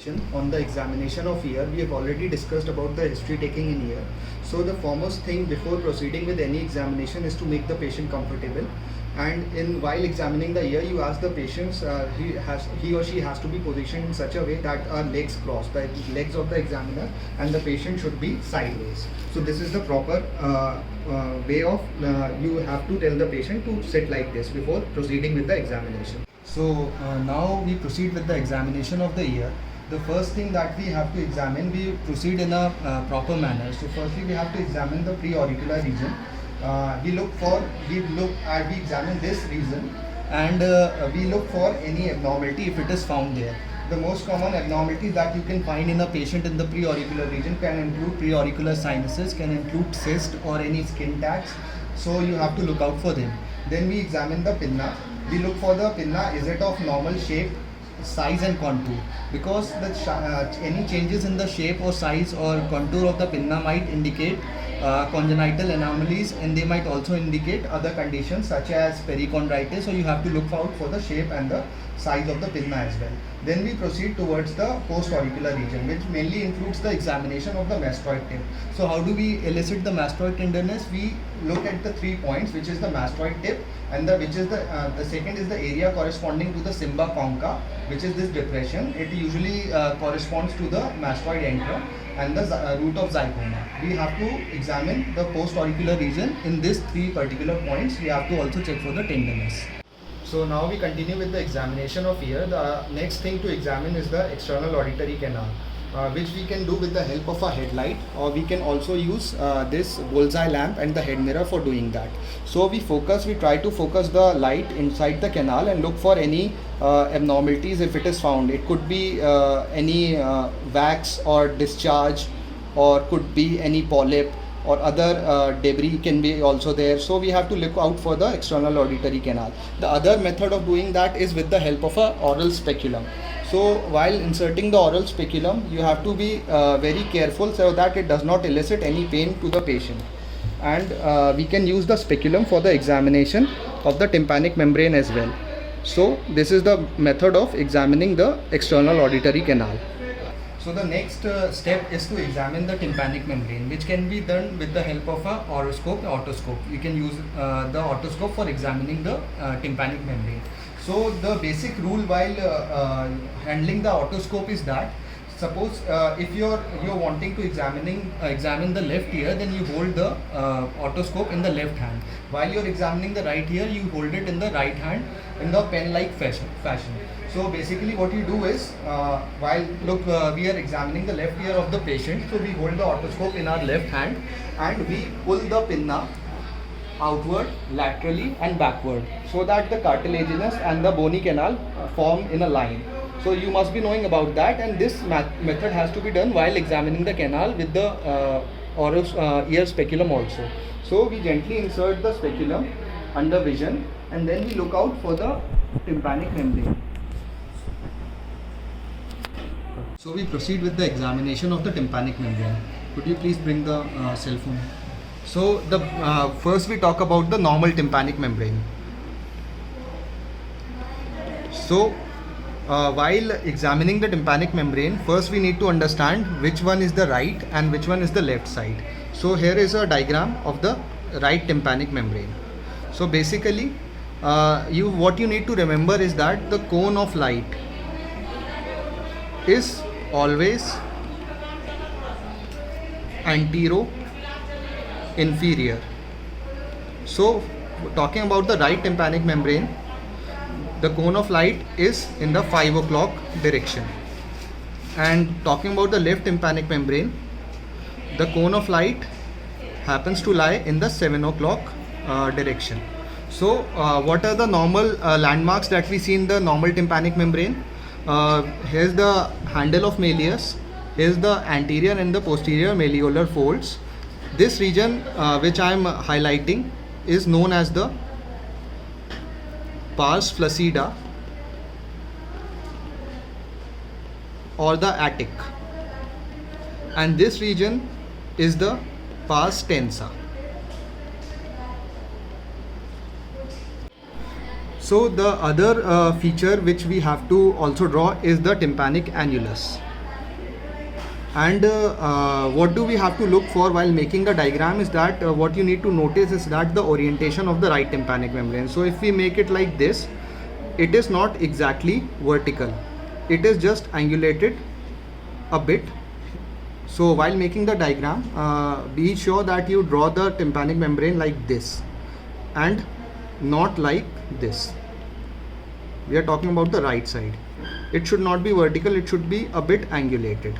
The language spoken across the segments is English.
On the examination of ear, we have already discussed about the history taking in ear. So the foremost thing before proceeding with any examination is to make the patient comfortable. And while examining the ear, you ask the patient, he or she has to be positioned in such a way that our legs cross, the legs of the examiner, and the patient should be sideways. So this is the proper way of you have to tell the patient to sit like this before proceeding with the examination. So now we proceed with the examination of the ear. The first thing that we have to examine, we proceed in a proper manner. So firstly we have to examine the preauricular region. We examine this region, and we look for any abnormality if it is found there. The most common abnormality that you can find in a patient in the preauricular region can include preauricular sinuses, can include cyst or any skin tags. So you have to look out for them. Then we examine the pinna. We look for the pinna, is it of normal shape, size and contour, because any changes in the shape or size or contour of the pinna might indicate congenital anomalies, and they might also indicate other conditions such as perichondritis. So you have to look out for the shape and the size of the pinna as well. Then we proceed towards the postauricular region, which mainly includes the examination of the mastoid tip. So how do we elicit the mastoid tenderness? We look at the 3 points, which is the mastoid tip, and the second is the area corresponding to the cymba concha, which is this depression. It usually corresponds to the mastoid antrum and the root of zygoma. We have to examine the postauricular region in these 3 particular points. We have to also check for the tenderness. So now we continue with the examination of ear. The next thing to examine is the external auditory canal, which we can do with the help of a headlight, or we can also use this bullseye lamp and the head mirror for doing that. So we try to focus the light inside the canal and look for any abnormalities if it is found. It could be any wax or discharge, or could be any polyp, or other debris can be also there. So we have to look out for the external auditory canal. The other method of doing that is with the help of a oral speculum. So while inserting the oral speculum, you have to be very careful so that it does not elicit any pain to the patient. And we can use the speculum for the examination of the tympanic membrane as well. So this is the method of examining the external auditory canal. So the next step is to examine the tympanic membrane, which can be done with the help of a otoscope. You can use the otoscope for examining the tympanic membrane. So the basic rule while handling the otoscope is that, suppose if you're wanting to examine the left ear, then you hold the otoscope in the left hand. While you're examining the right ear, you hold it in the right hand in the pen-like fashion. So basically what you do is, we are examining the left ear of the patient. So we hold the otoscope in our left hand and we pull the pinna outward, laterally and backward, so that the cartilaginous and the bony canal form in a line. So you must be knowing about that, and this method has to be done while examining the canal with the ear speculum also. So we gently insert the speculum under vision, and then we look out for the tympanic membrane. So we proceed with the examination of the tympanic membrane. Could you please bring the cell phone? So first we talk about the normal tympanic membrane. So while examining the tympanic membrane, first we need to understand which one is the right and which one is the left side. So here is a diagram of the right tympanic membrane. So basically what you need to remember is that the cone of light is always antero-inferior. So talking about the right tympanic membrane, the cone of light is in the 5 o'clock direction. And talking about the left tympanic membrane, the cone of light happens to lie in the 7 o'clock direction. So what are the normal landmarks that we see in the normal tympanic membrane? Here's the handle of malleus, here's the anterior and the posterior malleolar folds. This region which I am highlighting is known as the pars flaccida or the attic, and this region is the pars tensa. So the other feature which we have to also draw is the tympanic annulus. And what do we have to look for while making the diagram is that what you need to notice is that the orientation of the right tympanic membrane. So if we make it like this, it is not exactly vertical, it is just angulated a bit. So while making the diagram, be sure that you draw the tympanic membrane like this and not like this. We are talking about the right side. It should not be vertical, it should be a bit angulated.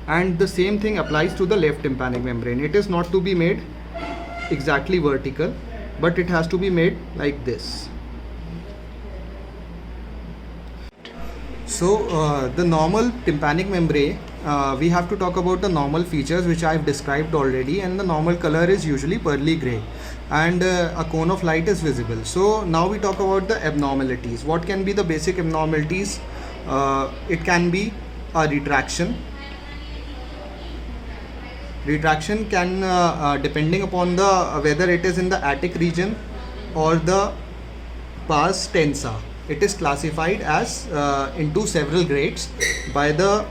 And the same thing applies to the left tympanic membrane. It is not to be made exactly vertical, but it has to be made like this. So the normal tympanic membrane, we have to talk about the normal features which I have described already, and the normal color is usually pearly grey, and a cone of light is visible. So now we talk about the abnormalities. What can be the basic abnormalities? It can be a retraction. Retraction can, depending upon the whether it is in the attic region or the pars tensa. It is classified as into several grades by the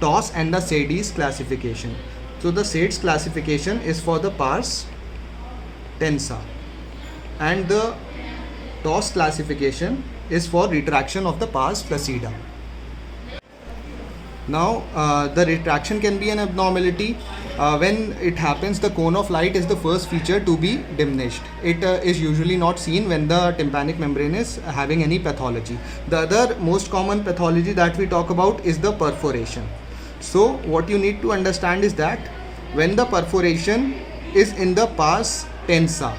TOS and the SAIDS classification. So the SAIDS classification is for the pars tensa, and the TOS classification is for retraction of the pars flaccida. Now the retraction can be an abnormality. When it happens, the cone of light is the first feature to be diminished. It is usually not seen when the tympanic membrane is having any pathology. The other most common pathology that we talk about is the perforation. So what you need to understand is that when the perforation is in the pars tensa,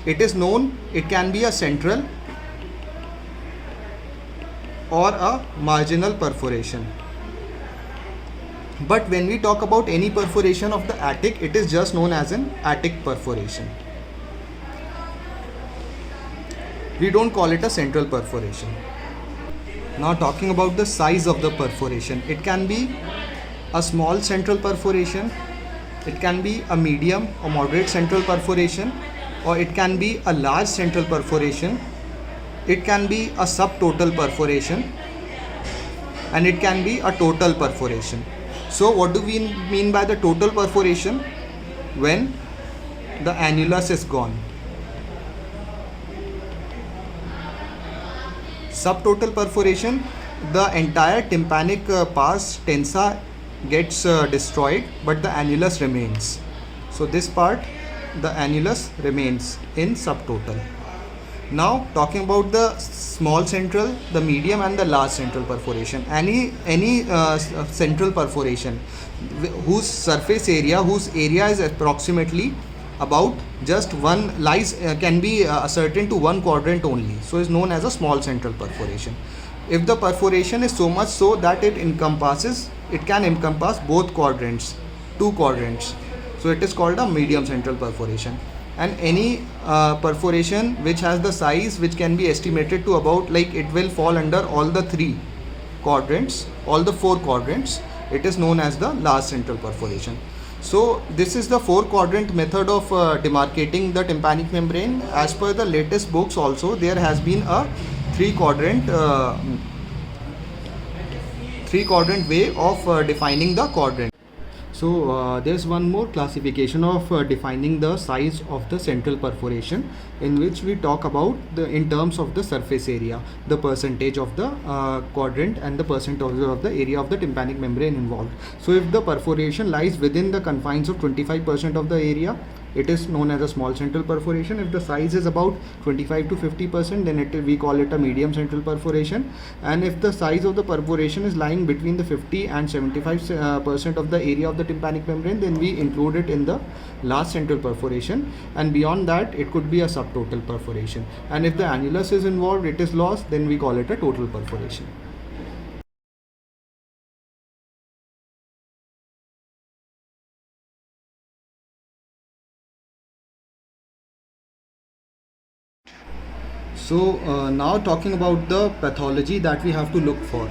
it is known, it can be a central or a marginal perforation. But when we talk about any perforation of the attic, it is just known as an attic perforation. We don't call it a central perforation. Now talking about the size of the perforation, it can be a small central perforation, it can be a medium or moderate central perforation, or it can be a large central perforation, it can be a subtotal perforation, and it can be a total perforation. So what do we mean by the total perforation? When the annulus is gone. Subtotal perforation, the entire tympanic pars tensa gets destroyed, but the annulus remains. So this part, the annulus remains in subtotal. Now talking about the small central, the medium and the large central perforation. Any central perforation whose surface area, whose area is approximately about just one lies can be ascertained to one quadrant only, so is known as a small central perforation. If the perforation is so much so that it can encompass both quadrants, two quadrants, so it is called a medium central perforation. And any perforation which has the size which can be estimated to about, like, it will fall under all the three quadrants, all the four quadrants, it is known as the large central perforation. So this is the four quadrant method of demarcating the tympanic membrane. As per the latest books also, there has been a three quadrant way of defining the quadrant. So there's one more classification of defining the size of the central perforation, in which we talk about in terms of the surface area, the percentage of the quadrant and the percentage of the area of the tympanic membrane involved. So if the perforation lies within the confines of 25% of the area, it is known as a small central perforation. If the size is about 25 to 50%, then we call it a medium central perforation. And if the size of the perforation is lying between the 50 and 75% of the area of the tympanic membrane, then we include it in the large central perforation, and beyond that it could be a subtotal perforation. And if the annulus is involved, it is lost, then we call it a total perforation. So now talking about the pathology that we have to look for.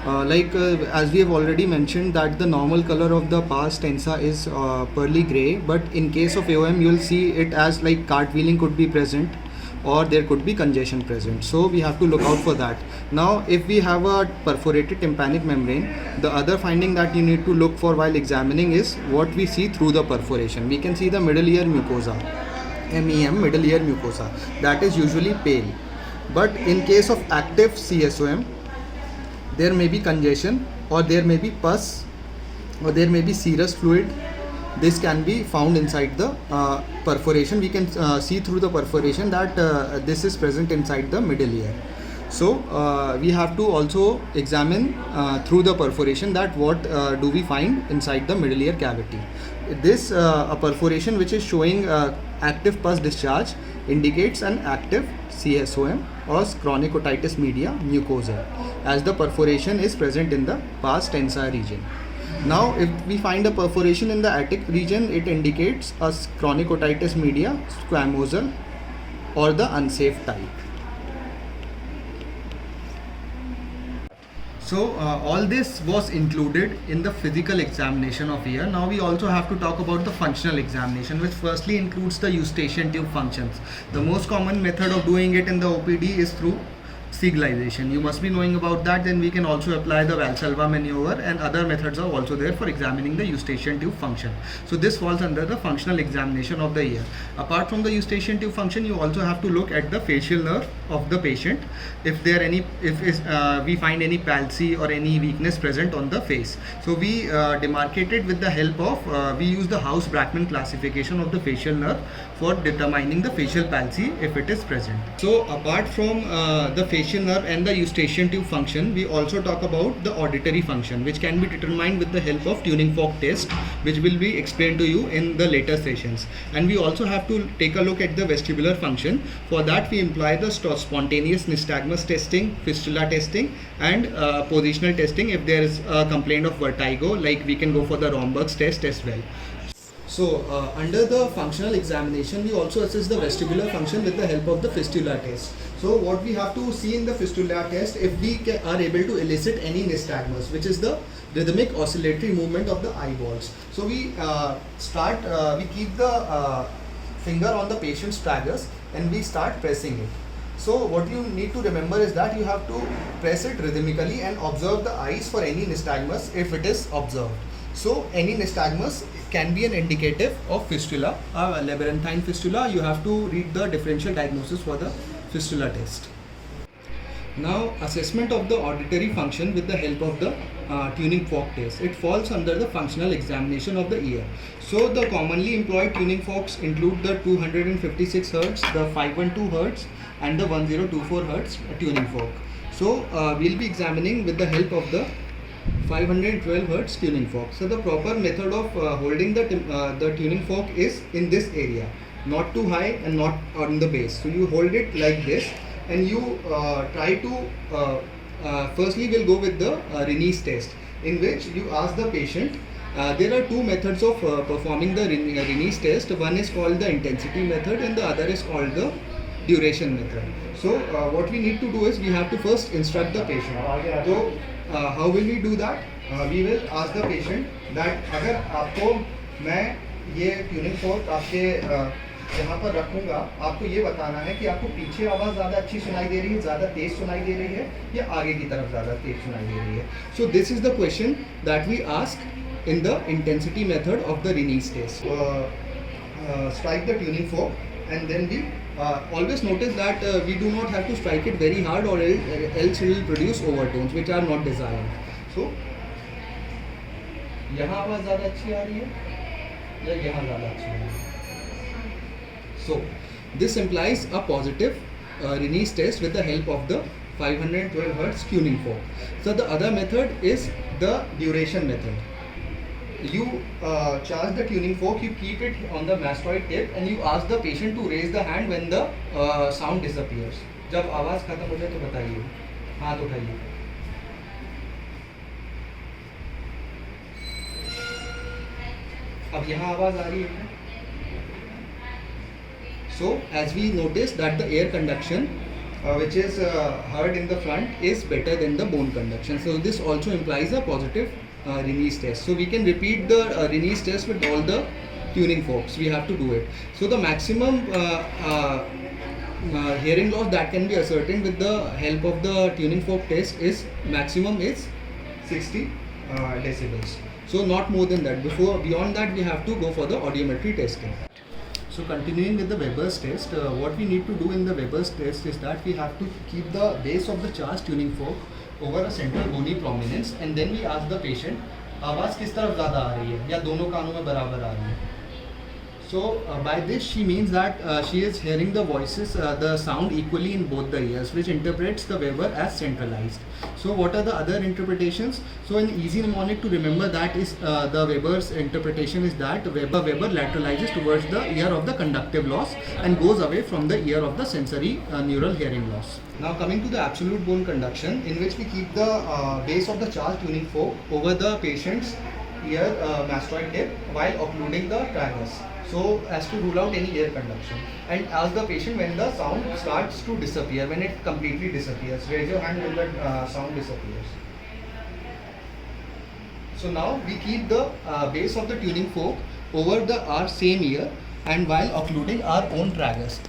As we have already mentioned, that the normal color of the pars tensa is pearly grey, but in case of AOM you will see it as like cartwheeling could be present, or there could be congestion present. So we have to look out for that. Now if we have a perforated tympanic membrane, the other finding that you need to look for while examining is what we see through the perforation. We can see the middle ear mucosa, MEM, middle ear mucosa, that is usually pale. But in case of active CSOM, there may be congestion, or there may be pus, or there may be serous fluid. This can be found inside the perforation. We can see through the perforation that this is present inside the middle ear. So we have to also examine through the perforation that what do we find inside the middle ear cavity. This a perforation which is showing active pus discharge indicates an active CSOM or chronic otitis media mucosa, as the perforation is present in the pars tensa region. Now if we find a perforation in the attic region, it indicates a chronic otitis media squamosal or the unsafe type. So all this was included in the physical examination of ear. Now we also have to talk about the functional examination, which firstly includes the eustachian tube functions. The most common method of doing it in the OPD is through signalization. You must be knowing about that. Then we can also apply the Valsalva maneuver, and other methods are also there for examining the eustachian tube function. So this falls under the functional examination of the ear. Apart from the eustachian tube function, you also have to look at the facial nerve of the patient. If we find any palsy or any weakness present on the face, so we demarcate it with the help of we use the House-Brackman classification of the facial nerve for determining the facial palsy if it is present. So apart from the facial nerve and the eustachian tube function, we also talk about the auditory function, which can be determined with the help of tuning fork test, which will be explained to you in the later sessions. And we also have to take a look at the vestibular function. For that we employ the spontaneous nystagmus testing, fistula testing, and positional testing. If there is a complaint of vertigo, like we can go for the Romberg's test as well. So under the functional examination, we also assess the vestibular function with the help of the fistula test. So what we have to see in the fistula test, if we are able to elicit any nystagmus, which is the rhythmic oscillatory movement of the eyeballs. So we we keep the finger on the patient's tragus and we start pressing it. So what you need to remember is that you have to press it rhythmically and observe the eyes for any nystagmus if it is observed. So any nystagmus can be an indicative of fistula, labyrinthine fistula. You have to read the differential diagnosis for the fistula test. Now assessment of the auditory function with the help of the tuning fork test. It falls under the functional examination of the ear. So the commonly employed tuning forks include the 256 Hz, the 512 Hz and the 1024 Hz tuning fork. So we'll be examining with the help of the 512 Hz tuning fork. So the proper method of holding the tuning fork is in this area, not too high and not on the base. So you hold it like this and you try to firstly we'll go with the Rinne's test, in which you ask the patient. There are two methods of performing the Rinne's test. One is called the intensity method and the other is called the duration method. So what we need to do is we have to first instruct the patient. So how will we do that? We will ask the patient that अगर आपको मैं ये tuning fork आपके यहाँ पर रखूँगा, आपको ये बताना है कि आपको पीछे आवाज़ ज़्यादा अच्छी सुनाई दे रही है, ज़्यादा तेज़ सुनाई दे रही है, या आगे की तरफ ज़्यादा तेज़ सुनाई दे रही है. So this is the question that we ask in the intensity method of the Rinne's test. Strike the tuning fork and then we always notice that we do not have to strike it very hard, or else it will produce overtones which are not desired. So यहाँ आवाज़ ज़्यादा अच्छी आ रही है या यहाँ ज़्यादा अच्छी आ रही है. So this implies a positive Rinne's test with the help of the 512 Hz tuning fork. So the other method is the duration method. You charge the tuning fork, you keep it on the mastoid tip and you ask the patient to raise the hand when the sound disappears. जब आवाज़ खत्म हो जाए तो बताइए, हाथ उठाइए. अब यहाँ आवाज़ आ रही है. So as we notice that the air conduction which is heard in the front is better than the bone conduction. So this also implies a positive Rinne's test. So we can repeat the Rinne's test with all the tuning forks. We have to do it. So the maximum hearing loss that can be ascertained with the help of the tuning fork test is maximum is 60 decibels. So not more than that. Beyond that, we have to go for the audiometry testing. So continuing with the Weber's test, what we need to do in the Weber's test is that we have to keep the base of the charge tuning fork over a central bony prominence, and then we ask the patient, आवाज़ किस तरफ ज़्यादा आ रही है या दोनों कानों में बराबर आ रही है. So by this she means that she is hearing the voices, the sound equally in both the ears, which interprets the Weber as centralized. So what are the other interpretations? So an easy mnemonic to remember that is the Weber's interpretation is that Weber lateralizes towards the ear of the conductive loss and goes away from the ear of the sensory neural hearing loss. Now coming to the absolute bone conduction, in which we keep the base of the charge tuning fork over the patient's ear mastoid tip while occluding the tragus, so as to rule out any ear conduction, and ask the patient when the sound starts to disappear, when it completely disappears. Raise your hand when the sound disappears. So now we keep the base of the tuning fork over our same ear and while occluding our own tragus.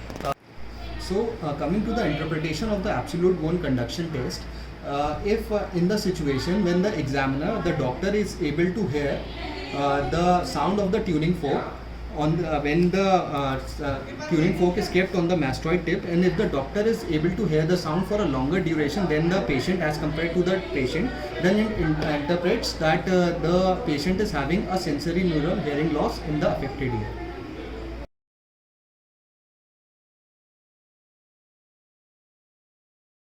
So coming to the interpretation of the absolute bone conduction test, if in the situation when the examiner, the doctor is able to hear the sound of the tuning fork on when the tuning fork is kept on the mastoid tip, and if the doctor is able to hear the sound for a longer duration than the patient as compared to the patient, then it interprets that the patient is having a sensory neural hearing loss in the affected ear.